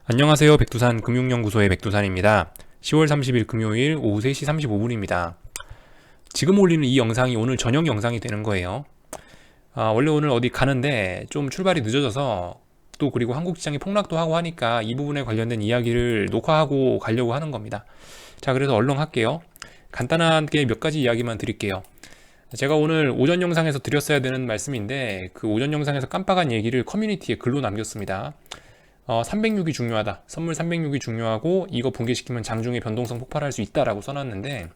안녕하세요. 백두산 금융연구소의 백두산입니다. 10월 30일 금요일 오후 3시 35분입니다. 지금 올리는 이 영상이 오늘 저녁 영상이 되는 거예요. 원래 오늘 어디 가는데 좀 출발이 늦어져서 또 그리고 한국 시장이 폭락도 하고 하니까 이 부분에 관련된 이야기를 녹화하고 가려고 하는 겁니다. 자, 그래서 얼른 할게요. 간단하게 몇 가지 이야기만 드릴게요. 제가 오늘 오전 영상에서 드렸어야 되는 말씀인데 그 오전 영상에서 깜빡한 얘기를 커뮤니티에 글로 남겼습니다. 306이 중요하다. 선물 306이 중요하고 이거 붕괴시키면 장중에 변동성 폭발할 수 있다라고 써놨는데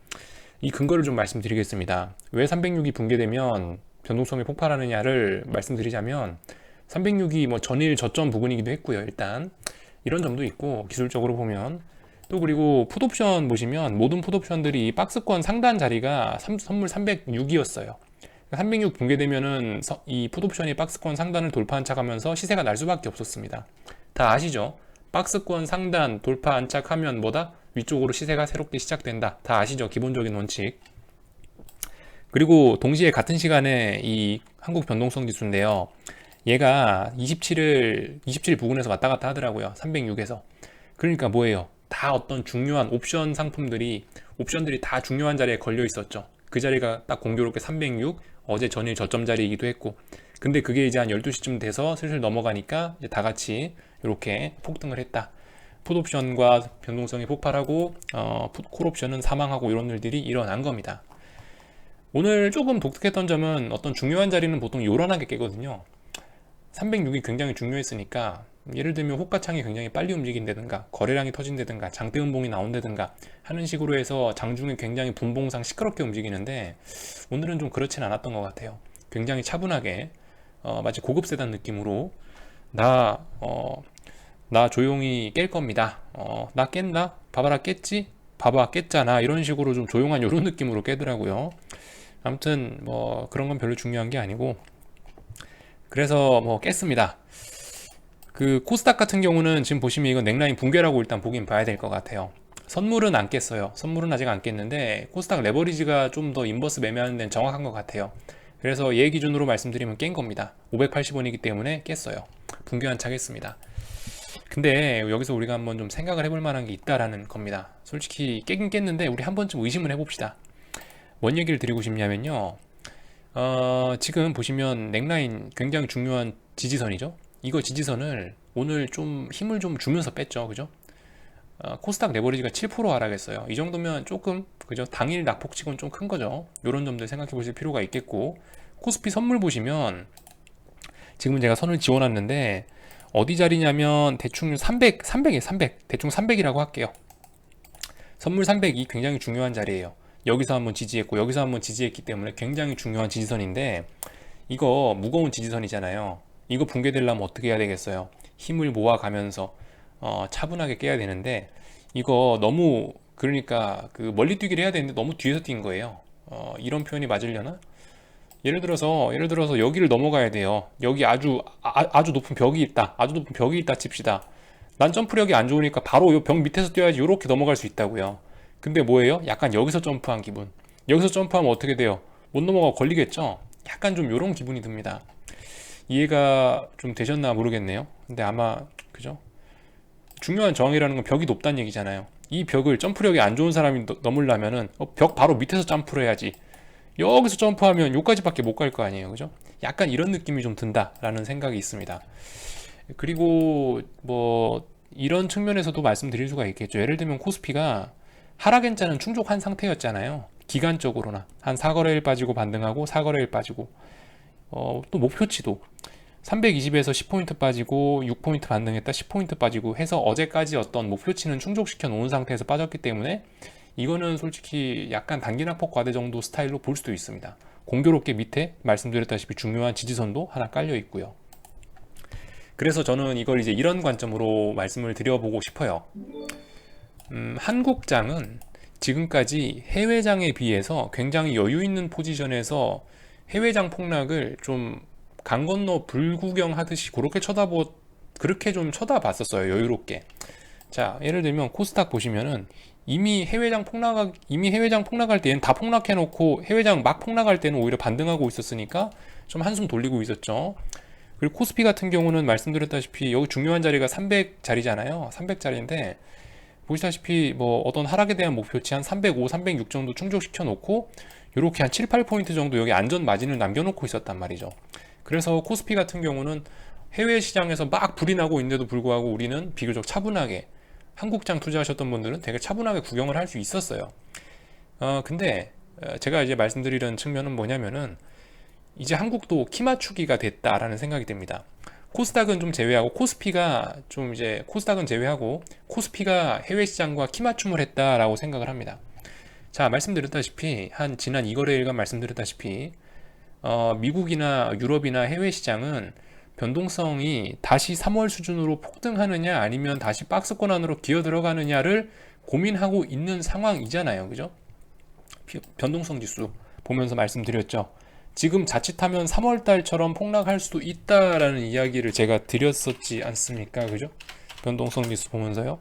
이 근거를 좀 말씀드리겠습니다. 왜 306이 붕괴되면 변동성이 폭발하느냐를 말씀드리자면 306이 뭐 전일 저점 부근이기도 했고요. 일단 이런 점도 있고 기술적으로 보면 또 그리고 풋옵션 보시면 모든 풋옵션들이 박스권 상단 자리가 선물 306이었어요. 306 붕괴되면은 이 풋옵션이 박스권 상단을 돌파 안착하면서 시세가 날 수밖에 없었습니다. 다 아시죠? 박스권 상단 돌파 안착하면 뭐다? 위쪽으로 시세가 새롭게 시작된다. 다 아시죠? 기본적인 원칙. 그리고 동시에 같은 시간에 이 한국 변동성 지수인데요. 얘가 27 부근에서 왔다 갔다 하더라고요. 306에서. 그러니까 뭐예요? 다 어떤 중요한 옵션들이 다 중요한 자리에 걸려 있었죠. 그 자리가 딱 공교롭게 306, 어제 전일 저점 자리이기도 했고. 근데 그게 이제 한 12시쯤 돼서 슬슬 넘어가니까 이제 다 같이 이렇게 폭등을 했다. 풋옵션과 변동성이 폭발하고 콜옵션은 사망하고 이런 일들이 일어난 겁니다. 오늘 조금 독특했던 점은 어떤 중요한 자리는 보통 요란하게 깨거든요. 306이 굉장히 중요했으니까 예를 들면 호가창이 굉장히 빨리 움직인다든가 거래량이 터진다든가 장대 음봉이 나온다든가 하는 식으로 해서 장중에 굉장히 분봉상 시끄럽게 움직이는데 오늘은 좀 그렇진 않았던 것 같아요. 굉장히 차분하게 마치 고급 세단 느낌으로 나 조용히 깰 겁니다. 나 깼나? 봐봐라 깼지? 봐봐 깼잖아. 이런 식으로 좀 조용한 이런 느낌으로 깨더라고요. 아무튼 뭐 그런 건 별로 중요한 게 아니고 그래서 뭐 깼습니다. 그 코스닥 같은 경우는 지금 보시면 이건 넥라인 붕괴라고 일단 보긴 봐야 될 것 같아요. 선물은 안 깼어요. 선물은 아직 안 깼는데 코스닥 레버리지가 좀 더 인버스 매매하는 데는 정확한 것 같아요. 그래서 얘 기준으로 말씀드리면 깬 겁니다. 580원이기 때문에 깼어요. 붕괴 안착했습니다. 근데 여기서 우리가 한번 좀 생각을 해볼 만한 게 있다라는 겁니다. 솔직히 깨긴 깼는데 우리 한 번쯤 의심을 해봅시다. 뭔 얘기를 드리고 싶냐면요. 지금 보시면 넥라인 굉장히 중요한 지지선이죠. 이거 지지선을 오늘 좀 힘을 좀 주면서 뺐죠. 그죠? 코스닥 레버리지가 7% 하락했어요. 이 정도면 조금 그죠? 당일 낙폭치고는 좀 큰 거죠. 이런 점들 생각해 보실 필요가 있겠고 코스피 선물 보시면 지금 제가 선을 지워놨는데 어디 자리냐면 대충 300이에요. 300 대충 300이라고 할게요. 선물 300이 굉장히 중요한 자리예요. 여기서 한번 지지했고 여기서 한번 지지했기 때문에 굉장히 중요한 지지선인데 이거 무거운 지지선이잖아요. 이거 붕괴되려면 어떻게 해야 되겠어요? 힘을 모아가면서 차분하게 깨야 되는데 이거 너무 그러니까 그 멀리 뛰기를 해야 되는데 너무 뒤에서 뛴 거예요. 이런 표현이 맞으려나? 예를 들어서 여기를 넘어가야 돼요. 여기 아주 높은 벽이 있다. 아주 높은 벽이 있다 칩시다. 난 점프력이 안 좋으니까 바로 이 벽 밑에서 뛰어야지 이렇게 넘어갈 수 있다고요. 근데 뭐예요? 약간 여기서 점프한 기분. 여기서 점프하면 어떻게 돼요? 못 넘어가고 걸리겠죠? 약간 좀 이런 기분이 듭니다. 이해가 좀 되셨나 모르겠네요. 근데 아마 그죠? 중요한 저항이라는 건 벽이 높다는 얘기잖아요. 이 벽을 점프력이 안 좋은 사람이 넘으려면은 벽 바로 밑에서 점프를 해야지. 여기서 점프하면 여기까지밖에 못 갈 거 아니에요. 그죠? 약간 이런 느낌이 좀 든다라는 생각이 있습니다. 그리고 뭐 이런 측면에서도 말씀드릴 수가 있겠죠. 예를 들면 코스피가 하락엔자는 충족한 상태였잖아요. 기간적으로나 한 4거래일 빠지고 반등하고 4거래일 빠지고 또 목표치도 320에서 10포인트 빠지고 6포인트 반등했다 10포인트 빠지고 해서 어제까지 어떤 목표치는 충족시켜 놓은 상태에서 빠졌기 때문에 이거는 솔직히 약간 단기낙폭 과대 정도 스타일로 볼 수도 있습니다. 공교롭게 밑에 말씀드렸다시피 중요한 지지선도 하나 깔려 있고요. 그래서 저는 이걸 이제 이런 관점으로 말씀을 드려보고 싶어요. 한국장은 지금까지 해외장에 비해서 굉장히 여유 있는 포지션에서 해외장 폭락을 좀 강 건너 불구경 하듯이 그렇게 좀 쳐다봤었어요. 여유롭게. 자, 예를 들면 코스닥 보시면은 이미 해외장 폭락할 때는 다 폭락해놓고 해외장 막 폭락할 때는 오히려 반등하고 있었으니까 좀 한숨 돌리고 있었죠. 그리고 코스피 같은 경우는 말씀드렸다시피 여기 중요한 자리가 300자리잖아요. 300자리인데 보시다시피 뭐 어떤 하락에 대한 목표치 한 305, 306 정도 충족시켜 놓고 이렇게 한 7, 8포인트 정도 여기 안전 마진을 남겨놓고 있었단 말이죠. 그래서 코스피 같은 경우는 해외 시장에서 막 불이 나고 있는데도 불구하고 우리는 비교적 차분하게, 한국장 투자하셨던 분들은 되게 차분하게 구경을 할 수 있었어요. 근데 제가 이제 말씀드리는 측면은 뭐냐면은 이제 한국도 키 맞추기가 됐다라는 생각이 듭니다. 코스닥은 좀 제외하고 코스피가 좀 이제 코스닥은 제외하고 코스피가 해외 시장과 키 맞춤을 했다라고 생각을 합니다. 자, 말씀드렸다시피 한 지난 2거래일간 말씀드렸다시피 미국이나 유럽이나 해외 시장은 변동성이 다시 3월 수준으로 폭등하느냐 아니면 다시 박스권 안으로 기어 들어가느냐를 고민하고 있는 상황이잖아요. 그죠? 변동성 지수 보면서 말씀드렸죠. 지금 자칫하면 3월달처럼 폭락할 수도 있다라는 이야기를 제가 드렸었지 않습니까? 그죠? 변동성 지수 보면서요.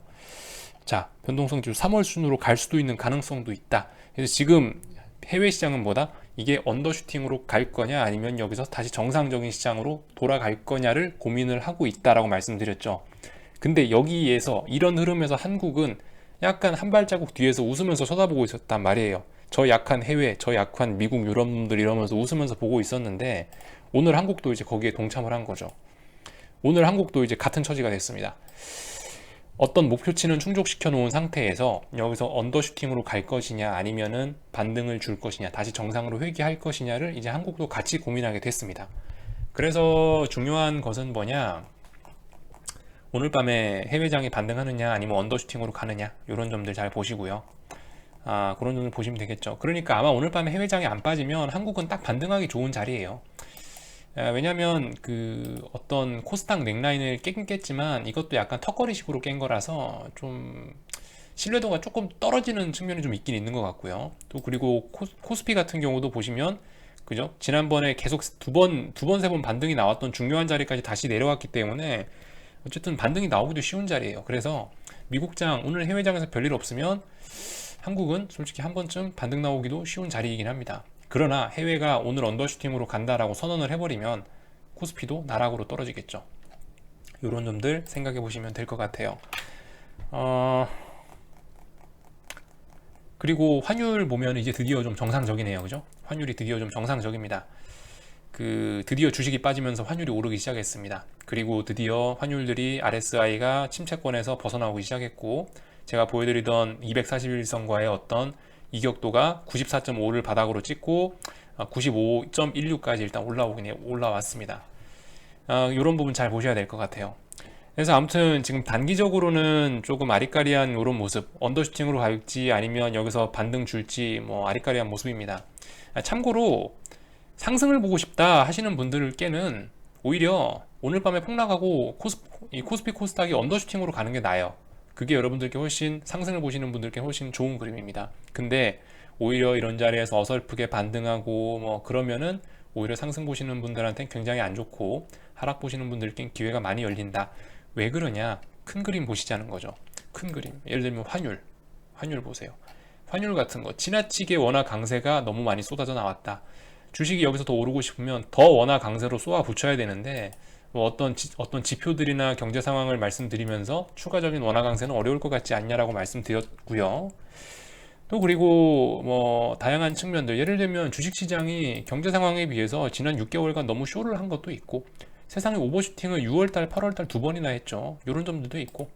자, 변동성 지수 3월 순으로 갈 수도 있는 가능성도 있다. 그래서 지금 해외 시장은 뭐다? 이게 언더슈팅으로 갈 거냐 아니면 여기서 다시 정상적인 시장으로 돌아갈 거냐를 고민을 하고 있다라고 말씀드렸죠. 근데 여기에서 이런 흐름에서 한국은 약간 한 발자국 뒤에서 웃으면서 쳐다보고 있었단 말이에요. 저 약한 해외, 저 약한 미국, 유럽놈들 이러면서 웃으면서 보고 있었는데 오늘 한국도 이제 거기에 동참을 한 거죠. 오늘 한국도 이제 같은 처지가 됐습니다. 어떤 목표치는 충족시켜 놓은 상태에서 여기서 언더슈팅으로 갈 것이냐 아니면은 반등을 줄 것이냐 다시 정상으로 회귀할 것이냐를 이제 한국도 같이 고민하게 됐습니다. 그래서 중요한 것은 뭐냐, 오늘 밤에 해외장이 반등하느냐 아니면 언더슈팅으로 가느냐 이런 점들 잘 보시고요. 그런 점을 보시면 되겠죠. 그러니까 아마 오늘 밤에 해외장이 안 빠지면 한국은 딱 반등하기 좋은 자리예요. 왜냐면 그 어떤 코스닥 넥라인을 깨긴 깼지만 이것도 약간 턱걸이식으로 깬 거라서 좀 신뢰도가 조금 떨어지는 측면이 좀 있긴 있는 것 같고요. 또 그리고 코스피 같은 경우도 보시면 그죠? 지난번에 계속 두 번, 세 번 반등이 나왔던 중요한 자리까지 다시 내려왔기 때문에 어쨌든 반등이 나오기도 쉬운 자리예요. 그래서 미국장, 오늘 해외장에서 별일 없으면 한국은 솔직히 한 번쯤 반등 나오기도 쉬운 자리이긴 합니다. 그러나 해외가 오늘 언더슈팅으로 간다라고 선언을 해버리면 코스피도 나락으로 떨어지겠죠. 이런 점들 생각해 보시면 될 것 같아요. 그리고 환율 보면 이제 드디어 좀 정상적이네요. 그죠? 환율이 드디어 좀 정상적입니다. 드디어 주식이 빠지면서 환율이 오르기 시작했습니다. 그리고 드디어 환율들이 RSI가 침체권에서 벗어나오기 시작했고, 제가 보여드리던 241선과의 어떤 이격도가 94.5를 바닥으로 찍고 95.16까지 일단 올라왔습니다. 이런 부분 잘 보셔야 될 것 같아요. 그래서 아무튼 지금 단기적으로는 조금 아리까리한 이런 모습, 언더슈팅으로 갈지 아니면 여기서 반등 줄지 뭐 아리까리한 모습입니다. 참고로 상승을 보고 싶다 하시는 분들께는 오히려 오늘 밤에 폭락하고 코스피 코스닥이 언더슈팅으로 가는 게 나아요. 그게 여러분들께 훨씬, 상승을 보시는 분들께 훨씬 좋은 그림입니다. 근데 오히려 이런 자리에서 어설프게 반등하고 뭐 그러면은 오히려 상승 보시는 분들한테는 굉장히 안 좋고 하락 보시는 분들께 기회가 많이 열린다. 왜 그러냐? 큰 그림 보시자는 거죠. 큰 그림. 예를 들면 환율 보세요. 환율 같은 거 지나치게 원화 강세가 너무 많이 쏟아져 나왔다. 주식이 여기서 더 오르고 싶으면 더 원화 강세로 쏘아 붙여야 되는데 뭐 어떤 지표들이나 경제 상황을 말씀드리면서 추가적인 원화 강세는 어려울 것 같지 않냐라고 말씀드렸고요. 또 그리고 뭐 다양한 측면들, 예를 들면 주식시장이 경제 상황에 비해서 지난 6개월간 너무 쇼를 한 것도 있고, 세상에 오버슈팅을 6월달, 8월달 두 번이나 했죠. 이런 점들도 있고,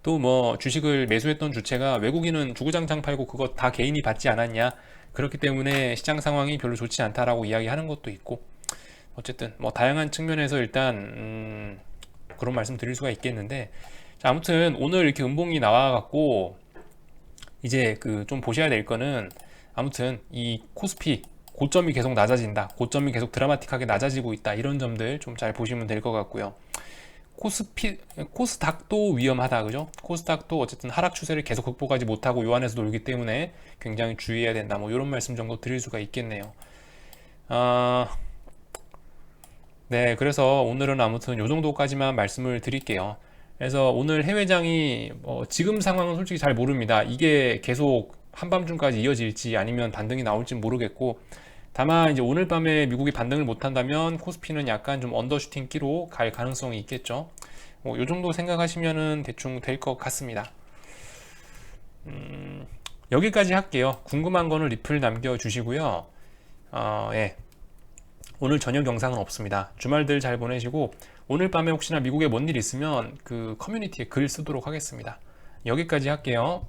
또 뭐 주식을 매수했던 주체가 외국인은 주구장창 팔고 그거 다 개인이 받지 않았냐, 그렇기 때문에 시장 상황이 별로 좋지 않다라고 이야기하는 것도 있고, 어쨌든 뭐 다양한 측면에서 일단 그런 말씀 드릴 수가 있겠는데, 자, 아무튼 오늘 이렇게 음봉이 나와갖고 이제 좀 보셔야 될 거는, 아무튼 이 코스피 고점이 계속 낮아진다, 고점이 계속 드라마틱하게 낮아지고 있다, 이런 점들 좀 잘 보시면 될 것 같고요. 코스닥도 위험하다, 그죠? 코스닥도 어쨌든 하락 추세를 계속 극복하지 못하고 요 안에서 놀기 때문에 굉장히 주의해야 된다, 뭐 이런 말씀 정도 드릴 수가 있겠네요. 네, 그래서 오늘은 아무튼 요 정도까지만 말씀을 드릴게요. 그래서 오늘 해외장이 지금 상황은 솔직히 잘 모릅니다. 이게 계속 한밤중까지 이어질지 아니면 반등이 나올지 모르겠고, 다만 이제 오늘 밤에 미국이 반등을 못한다면 코스피는 약간 좀 언더슈팅 끼로 갈 가능성이 있겠죠. 요 정도 생각하시면은 대충 될 것 같습니다. 여기까지 할게요. 궁금한 거는 리플 남겨주시고요. 예. 오늘 저녁 영상은 없습니다. 주말들 잘 보내시고 오늘 밤에 혹시나 미국에 뭔 일 있으면 그 커뮤니티에 글 쓰도록 하겠습니다. 여기까지 할게요.